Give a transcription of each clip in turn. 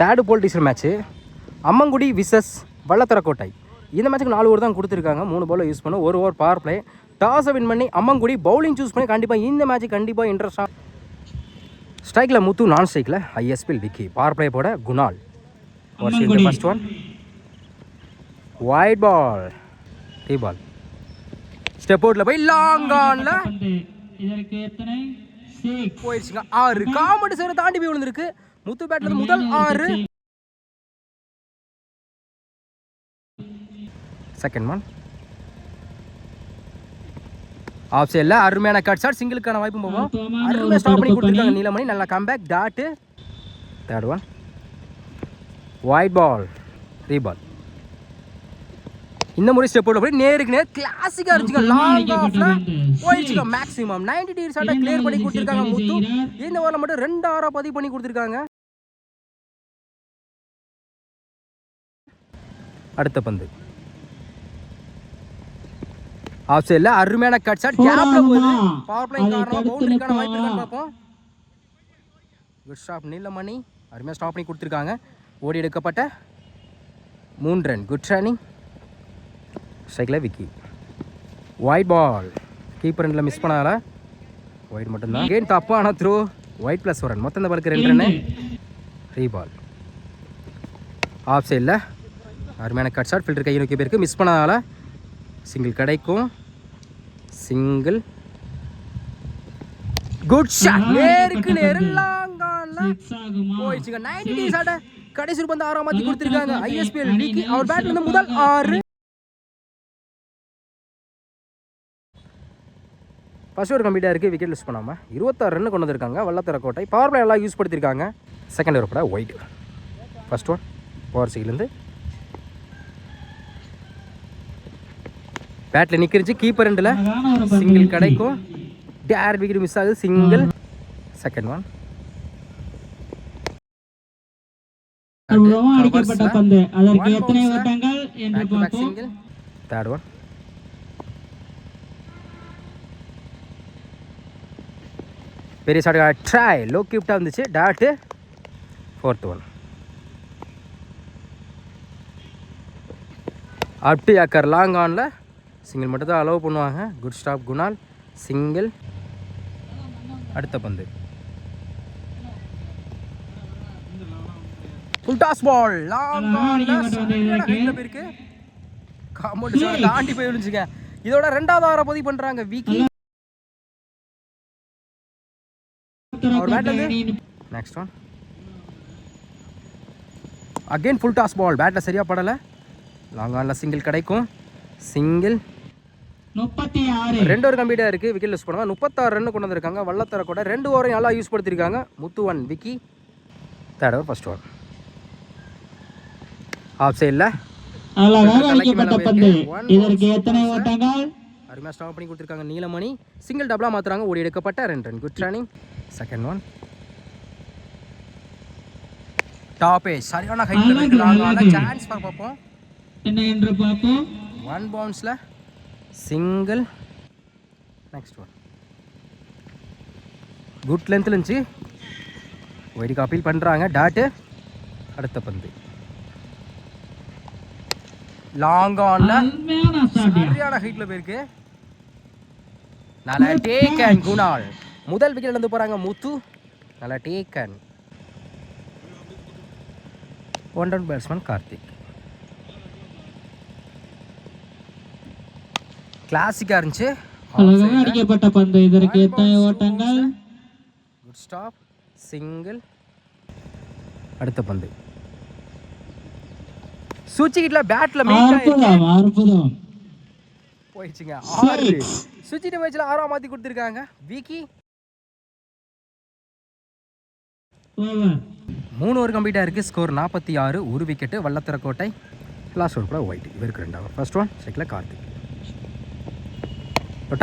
Third போல் teaser match Ammangudi versus வல்லத்தரக்கோட்டை. இந்த மேட்ச்சுக்கு 4 over தான் கொடுத்துருக்காங்க. 3 பால் யூஸ் பண்ண 1 ஓவர் பவர் பிளே. டாஸை வின் பண்ணி அம்மங்குடி பவுலிங் சூஸ் பண்ணி கண்டிப்பாக இந்த மேட்ச்சு கண்டிப்பாக இன்ட்ரெஸ்டாக. ஸ்ட்ரைக்கில் முத்து, நான் ஸ்ட்ரைக்கில் ஐஎஸ்பிஎல் விக்கி. பவர் பிளே போட Kunal. First one wide ball, டீ பால். ஸ்டெப் அவுட்ல போய் லாங் ஆன்ல போயிடுச்சுங்க. 6 காமெடி சேர தாண்டி போய் விழுந்திருக்கு. முத்து பேட்ல முதல் 6. செகண்ட் ஒன் ஆஃப் சைட்ல அருமையான கட் ஷாட். சிங்கிளுக்கான வாய்ப்பும் போவோம். அருமையாக ஸ்டாப் பண்ணி கொடுத்துருக்காங்க நீலமணி. நல்லா comeback dot. Third one wide ball, reball. இந்த முறை ஸ்டெப் அவுட்ல போய் நேருக்கு நேர் கிளாசிக்கா இருந்துச்சுங்க. லாங் ஆஃப்ல போயிடுச்சுங்க. மேக்ஸிமம் 90 டிகிரி ஷாட்டை கிளியர் பண்ணி கொடுத்துருக்காங்க முத்து. இந்த ஓவரில் மட்டும் 2 6 பதிவு பண்ணி கொடுத்துருக்காங்க. அடுத்த பந்து ஆஃப் சைட்ல அருமையான கட் ஷாட். கேப்ல போகுது. பவர் பிளே காரணமா பவுண்டரிக்கான வாய்ப்பு இருக்கான்னு பார்ப்போம். குட் ஸ்டாப் நீலமணி. அருமையாக ஸ்டாப் பண்ணி கொடுத்துருக்காங்க. ஓடி எடுக்கப்பட்ட 3 ரன். Good running. ஸ்ட்ரைக்கில் விக்கி. White ball. கீப்பர் ரெண்டில் மிஸ் பண்ணால ஒயிட் மட்டும்தான். கேம் தப்பான த்ரோ. White plus 1 run. மொத்தம் இந்த பாலுக்கு 2 ரன்னு. ரீபால். ஆஃப் சைடில் அருமையான கட் ஷாட். ஃபில்டர் கையை நோக்கி போயிருக்கு. மிஸ் பண்ணால சிங்கிள் கிடைக்கும். சிங்கிள். Good shot. நேருக்கு நேரு லாங் ஆன்ல போயிடுச்சுங்க. 90 டிகிரி ஷாட்டை கடைசி பந்து 6 மாத்தி கொடுத்துருக்காங்க ஐஎஸ்பிஎல் விக்கி. அவர் பேட்ல இருந்து முதல் 6. ஃபர்ஸ்ட் ஓவர் கம்ப்ளீட்டாக இருக்குது. விக்கெட் யூஸ் பண்ணாமல் 26 ரன் கொண்டு வந்திருக்காங்க வல்லத்தரக்கோட்டை. பவர் பிளே எல்லாம் யூஸ் படுத்திருக்காங்க. செகண்ட் ஓவர் கூட ஒயிட். ஃபர்ஸ்ட் ஒன் பவர் சைட்லேருந்து பேட்டில் நிற்கிருச்சு. கீப்பர் ரெண்டில் சிங்கிள் கிடைக்கும். டேர் விக்கெட் மிஸ் ஆகுது. Single. Second one single. Third one பெரிய ஷாட். ட்ரை லோ கிப்டாக இருந்துச்சு. டாட்டு. ஃபோர்த் ஒன் அப்டி அக்கர் லாங் ஆனில் சிங்கிள் மட்டும் தான் அலோவ் பண்ணுவாங்க. Good stop Kunal. சிங்கிள். அடுத்த பந்து ஃபுல் டாஸ் பால். லாங் ஆனில் இருக்கு. காம்பவுண்ட் தாண்டி போய் விழுந்துச்சுங்க. இதோட 2வது ஓவரை பதிவு பண்ணுறாங்க விக்கி. அவர் பேட்ல next one again full toss ball. பேட்டில் சரியாக படலை. லாங் ஆனில் சிங்கிள் கிடைக்கும். சிங்கிள். 2 ஓவர் கம்ப்ளீட்டாக இருக்குது. விக்கெட் யூஸ் பண்ணுவாங்க. 36 ரன் கொண்டு வந்திருக்காங்க வல்லத்தரக்கோட்டை. 2 ஓவரையும் நல்லா யூஸ் படுத்திருக்காங்க. Muthu 1 Vicky. Third over first over off சைடில் அருமையாக ஸ்டாப் பண்ணி கொடுத்துருக்காங்க நீலமணி. சிங்கிள் டபுளாக மாற்றுறாங்க. ஓடி எடுக்கப்பட்ட 2 run. Good running. Second one tap edge சரியான ஹைட்ல இருக்காங்க. சான்ஸ் பார்ப்போம் என்ன என்று பார்ப்போம். 1 பவுன்ஸ்ல சிங்கிள். நெக்ஸ்ட் ஒன் குட் லென்த்ல இருந்துச்சு. ஒயிடுக்கு அப்பீல் பண்ணுறாங்க. டாட்டு. அடுத்த பந்து லாங் ஆன்ல சரியான ஹைட்ல போயிருக்கு. நல்லா டேக் அண்ட் குணால். முதல் விக்கெட் இழந்து போகிறாங்க முத்து. நல்லா take and. One down batsman Karthik. கிளாசிக்காக இருந்துச்சு. அடிக்கப்பட்ட பந்து. இதற்கு எத்தனை ஓட்டங்கள்? Good stop. சிங்கிள். அடுத்த பந்து சுவிட்சிக்கிட்ட பேட்ல போயிடுச்சுங்க. 6 சுவிட்சிட்ட மேட்ச்ல 6 மாத்தி கொடுத்துருக்காங்க விக்கி. 3 ஓவர் கம்ப்ளீட்டாக இருக்குது. ஸ்கோர் 46. 1 விக்கெட்டு வல்லத்தரக்கோட்டை. லாஸ்ட் ஓவர் கூட ஒயிட். இவருக்கு 2 ஓவர். ஃபர்ஸ்ட் ஒன் ஸ்ட்ரைக்கில் கார்த்திக்.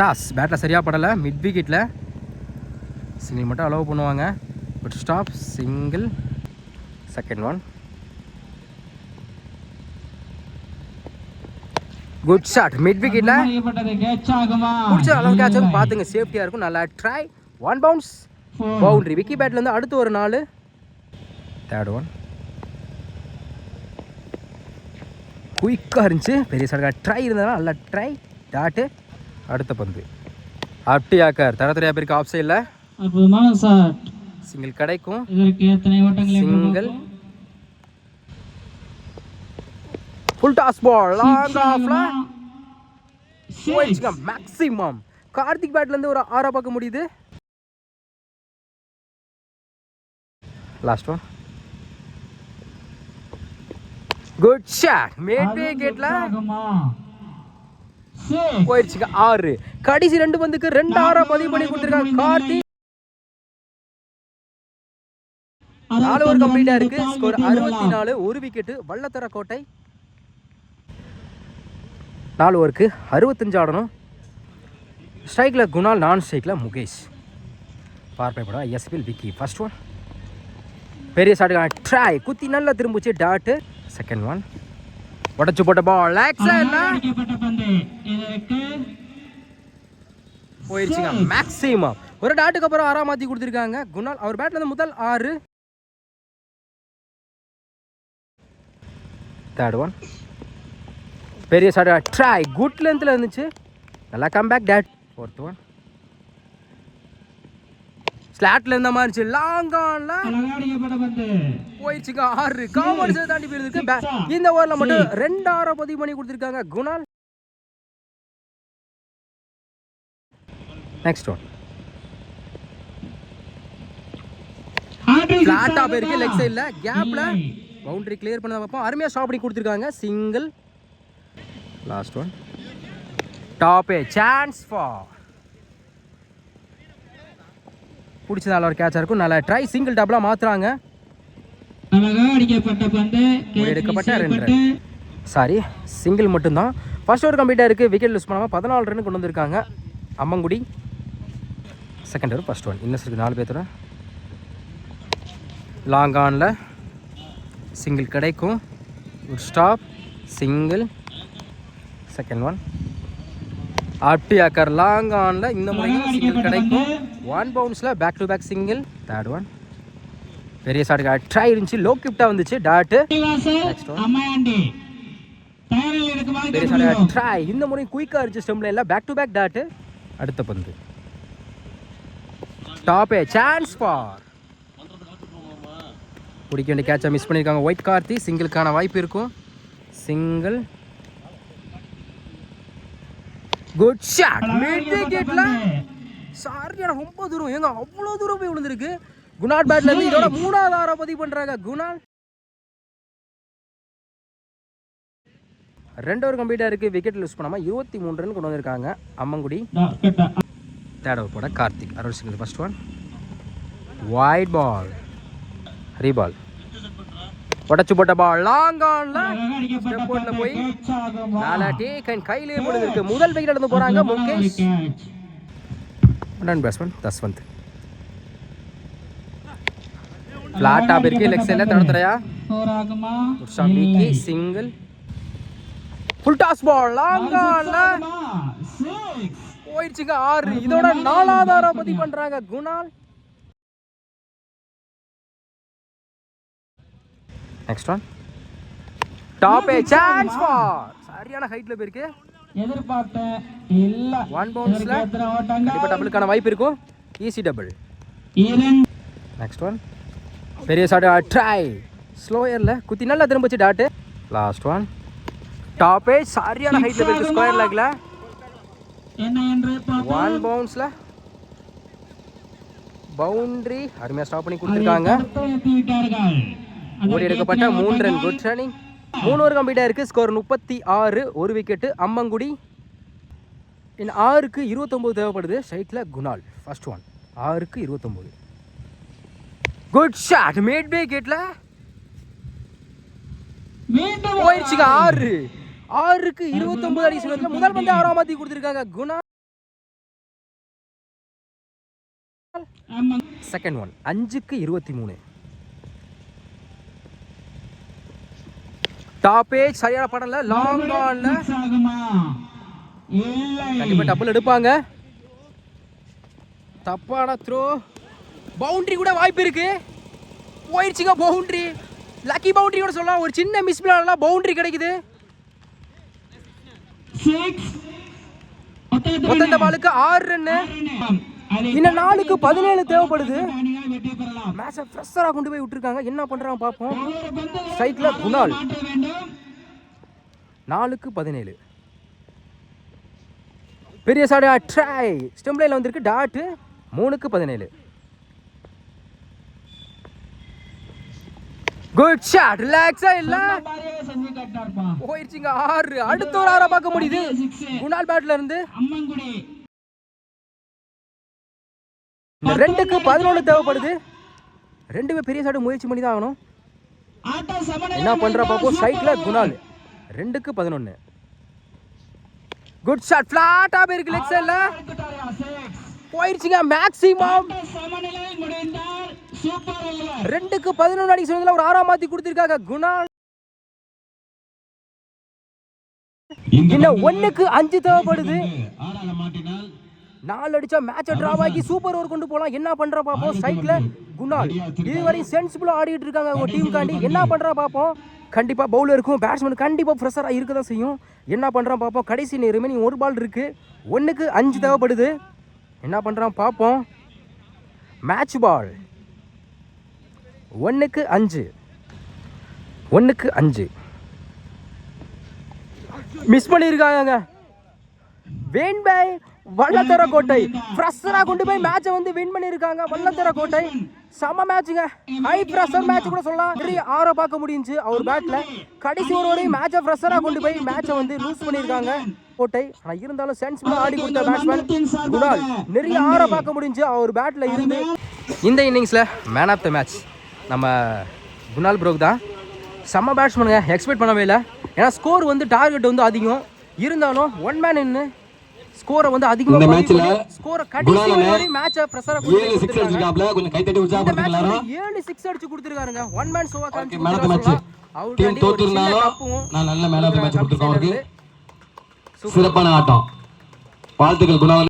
டாஸ் பேட்டில் சரியாக படலை. மிட் விக்கெட்டில் சிங்கிள் மட்டும் அலோவ் பண்ணுவாங்க. Good stop. Single. Second one good shot. Mid விக்கெட்ல முடிச்ச அளவு கேட்ச் பார்த்துங்க. சேஃப்டியாக இருக்கும். நல்லா ட்ரை. 1 bounce boundary. விக்கி பேட்லேருந்து அடுத்து ஒரு 4. தேர்ட் ஒன் குயிக்காக இருந்துச்சு. பெரிய ஷாட் ட்ரை இருந்ததுனால நல்ல ட்ரை. டாட்டு. அடுத்த பந்து அப்டியாக்கர் தரத்துறையா பேருக்கு ஆஃப் சைடில் அற்புதமான ஷாட். சிங்கிள் கிடைக்கும். இதற்கு எத்தனை ஓட்டங்கள்? Single. Full toss ball long ஆஃப்ல போயிடுச்சுங்க. மேக்ஸிமம் கார்த்திக் பேட்லேருந்து ஒரு 6 பார்க்க முடியுது. Last one. Good shot. மேட்வே கேட்ல போயிடுச்சுங்க. 6. கடைசி 2 பந்துக்கு 2 6 பதிவு பண்ணி கொடுத்துருக்காங்க கார்த்திக். 4 ஓவர் கம்ப்ளீட்டா இருக்கு. ஸ்கோர் 64. 1 விக்கெட். வள்ளத்தர கோட்டை 4 ஓவருக்கு 65 ஆடணும். ஸ்ட்ரைக்கில் குணால், நான் ஸ்ட்ரைக்கில் முகேஷ். பார்ப்பை படம் எஸ்பிஎல் விக்கி. ஃபர்ஸ்ட் ஒன் பெரிய ஷாட்டுக்கான ட்ரை. குத்தி நல்லா திரும்பிச்சு. டாட்டு. செகண்ட் ஒன் உடச்சு போட்ட பால் போயிடுச்சுங்க. மேக்ஸிமம் ஒரு டாட்டுக்கு அப்புறம் 6 மாற்றி கொடுத்துருக்காங்க குணால். அவர் பேட்ல இருந்து முதல் 6. தேர்ட் ஒன் பெரிய ஷாட் ட்ரை. குட் லென்த்தில் இருந்துச்சு. நல்லா கம்பேக். டாட். ஃபோர்த் ஒன் ஸ்லாட்ல இருந்த மாதிரி இருந்துச்சு. லாங் ஆன்ல போயிடுச்சுங்க. 6. காமர்ஸ் தாண்டி போயிருக்கு. இந்த ஓவரில் மட்டும் 2 6 பதிவு பண்ணி கொடுத்துருக்காங்க குணால். நெக்ஸ்ட் ஒன் ஃபிளாட்டா போயிருக்கு. லெக் சைடில் கேப்ல பவுண்டரி கிளியர் பண்ண பார்ப்போம். அருமையாக ஸ்டாப் பண்ணி கொடுத்துருக்காங்க. Single. Last one top a chance for பிடிச்சதால ஒரு கேட்சா இருக்கும். நல்ல ட்ரை. சிங்கிள் டபுளா மாத்துறாங்க. எடுக்கப்பட்ட 2 சாரி சிங்கிள் மட்டும்தான். ஃபர்ஸ்ட் ஓவர் கம்ப்ளீட்டாக இருக்குது. விக்கெட் லூஸ் பண்ணாமல் 14 ரன் கொண்டு வந்திருக்காங்க Ammangudi. Second over first one இன்னும் இருக்குது 4 பேர்த்தோட. லாங் ஆனில் சிங்கிள் கிடைக்கும். ஒரு ஸ்டாப். சிங்கிள். செகண்ட் ஒன் அப்டியாக்கர் லாங் ஆனில் இந்த முறையும் சிங்கிள் கிடைக்கும். 1 பவுன்ஸில் back to back single. Third one பெரிய ஷாட்டுக்கு ட்ரை இருந்துச்சு. லோ கிப்டாக வந்துச்சு. டாட்டு. நெக்ஸ்ட் ஒன் பெரிய ஷாட்டுக்கு ட்ரை. இந்த முறையும் குயிக்காக இருந்துச்சு. ஸ்டெம்பில் இல்லை. Back to back dot. அடுத்த பந்து டாப் ஏ சான்ஸ் ஃபார் பிடிக்க வேண்டிய கேட்சை மிஸ் பண்ணியிருக்காங்க ஒயிட் கார்த்தி. சிங்கிளுக்கான வாய்ப்பு இருக்கும். சிங்கிள். Good shot. மிட் விக்கெட்ல சரியான ரொம்ப தூரம். ஏங்க அவ்வளோ தூரம் போய் விழுந்திருக்கு. குணால் பேட்ல இருந்து இதோட 3வது 6 பதிவு பண்றாங்க குணால். 2 ஓவர் கம்ப்ளீட்டா இருக்கு. விக்கெட் லூஸ் பண்ணாம 23 ரன் கொண்டு வந்திருக்காங்க அம்மங்குடி. தேர்ட் ஓவர் போட Karthik. Arul single. First one wide ball. Reball உடச்சு போட்ட பால் லாங் ஆன்ல ஸ்டெப் போட்ல போய் நாலா டேக் அண்ட் கையிலே போடுதுக்கு முதல் விக்கெட் எடுத்து போறாங்க Mukesh. Run batsman Thaswanth. Flat off இருக்கு. லெக் சைடுல தடத்துறையா சிங்கிள். ஃபுல் டாஸ் பால் லாங் ஆன்ல போயிடுச்சுங்க. 6. இதோட 4வது 6 பதிவு பண்றாங்க Kunal. Next one top a chance for சரியான ஹைட்ல போயிருக்கு. எதிர்பார்த்தேன் இல்ல. 1 பவுன்ஸ்ல கண்டிப்பா டபுளுக்கான வாய்ப்பு இருக்கும். Easy double. நெக்ஸ்ட் ஒன் பெரிய ஷாட் ட்ரை. ஸ்லோயர்ல குத்தி நல்லா திரும்பிச்சு. டாட். லாஸ்ட் ஒன் டாப் ஏ சரியான ஹைட்ல போயிருக்கு. ஸ்கொயர் லெக்ல என்ன என்று 1 பவுன்ஸ்ல பவுண்டரி. அருமையா ஸ்டாப் பண்ணி கொடுத்திருக்காங்க. ஓடி எடுக்கப்பட்ட 3 ரன். Good running. 3 ஓவர் கம்ப்ளீட்டாக இருக்குது. ஸ்கோர் 36. 1 விக்கெட்டு அம்மங்குடி. இன்னும் 6க்கு 29 தேவைப்படுது. ஸ்ட்ரைக்கில் குணால். ஃபர்ஸ்ட் ஒன் 6க்கு 29. Good shot. மேட் விக்கெட்டில் போயிடுச்சுங்க. 6க்கு 29 அடி சொன்னதுல முதல் பந்து 6ஆம் மாற்றி கொடுத்துருக்காங்க குணால். செகண்ட் ஒன் 5க்கு 23. டாப் ஏஜ் சரியான படல. லாங் ஆன்ல கண்டிப்பா டபுள் எடுப்பாங்க. தப்பான த்ரோ. பவுண்டரி கூட வாய்ப்பு இருக்கு. போயிடுச்சுங்க பவுண்டரி. லக்கி பவுண்டரி கூட சொல்லலாம். ஒரு சின்ன மிஸ் பிளான்ல பவுண்டரி கிடைக்குது. மொத்தம் இந்த பாலுக்கு 6 ரன். இன்னும் 4க்கு 17 தேவைப்படுது. மேட்சை ஃப்ரெஷராக கொண்டு போய் விட்டுருக்காங்க. என்ன பண்ணுறாங்க பார்ப்போம். ஸ்ட்ரைக்கில் குணால் 4க்கு 17. பெரிய சாடு ட்ரை ஸ்டெம் லைனில் வந்திருக்கு. டாட்டு 3க்கு 17. Good shot. ரிலாக்ஸா இல்ல போயிடுச்சுங்க. 6. அடுத்த ஒரு 6 பார்க்க முடியுது குணால் பேட்ல இருந்து. 2க்கு 11 தேவைப்படுது. 2 பெரிய சாடு முயற்சி பண்ணி தான் ஆகணும். என்ன பண்ற பாப்போம். ஸ்ட்ரைக்ல குணால் 2க்கு 11. Good shot. ஃபிளாட்டா போயிருக்கு. லெக் சைடுல போயிடுச்சுங்க. மேக்ஸிமம் 2க்கு 11 அடிக்க சொன்னதுல ஒரு 6 மாத்தி கொடுத்திருக்காங்க குணால். இன்னும் 1க்கு 5 தேவைப்படுது. 4 அடிச்சா மேட்சை டிராவ் ஆகி சூப்பர் ஓவர் கொண்டு போலாம். என்ன பண்றா பாப்போம். ஸ்ட்ரைக்ல குணால் இதுவரை சென்சிபிளா ஆடிட்டு இருக்காங்க உங்க டீம் காண்டி. என்ன பண்றா பாப்போம். கண்டிப்பா பவுலருக்கும் பேட்ஸ்மேன் கண்டிப்பா ஃப்ரெஷரா இருக்க தான் செய்யும். என்ன பண்றான் பாப்போம். கடைசி ரிமைனிங் ஒரு பால் இருக்கு. 1க்கு 5 தேவைப்படுது. என்ன பண்றான் பாப்போம். மேட்ச் பால் 1க்கு 5. 1க்கு 5 மிஸ் பண்ணியிருக்காங்க. வேண்பை வல்லத்தர கோட்டை ஃப்ரெஷரா கொண்டு போய் மேட்சை வந்து வின் பண்ணியிருக்காங்க. வல்லத்தர கோட்டை செம மேட்சுங்க. ஹை ப்ரெஷர் மேட்ச் கூட சொல்லலாம். 6 பார்க்க முடிஞ்சு அவர் பேட்ல. கடைசி ஒரு வரையும் மேட்சை ஃப்ரெஷரா கொண்டு போய் மேட்சை வந்து லூஸ் பண்ணியிருக்காங்க கோட்டை. ஆனால் இருந்தாலும் சென்சிபிளா ஆடி கொடுத்த பேட்ஸ்மேன் குணால். நிறைய 6 பார்க்க முடிஞ்சு அவர் பேட்ல இருந்து. இந்த இன்னிங்ஸ்ல மேன் ஆஃப் த மேட்ச் நம்ம குணால் ப்ரோக் தான். செம்ம பேட்ஸ்மேனுங்க. எக்ஸ்பெக்ட் பண்ணவே இல்லை. ஏன்னா ஸ்கோர் வந்து டார்கெட் வந்து அதிகம் இருந்தாலும் 1 மேன் இன்னு ஸ்கோரை வந்து அதிகமா இந்த மேட்ச்ல ஸ்கோரை கடைசி வரை மேட்சை பிரஷரா கொடுத்து 7 6 அடிச்சாப்ல. கொஞ்சம் கை தட்டி உற்சாகப்படுத்துங்க எல்லாரும். 7 6 அடிச்சு கொடுத்திருக்காருங்க. 1 மேன் ஷோவா காமிச்சு man of the match team தோத்துறனாலும் நான் நல்ல மேன் ஆஃப் தி மேட்ச் கொடுத்திருக்கேன் அவருக்கு. சிறப்பான ஆட்டம். வாழ்த்துக்கள் குணால்.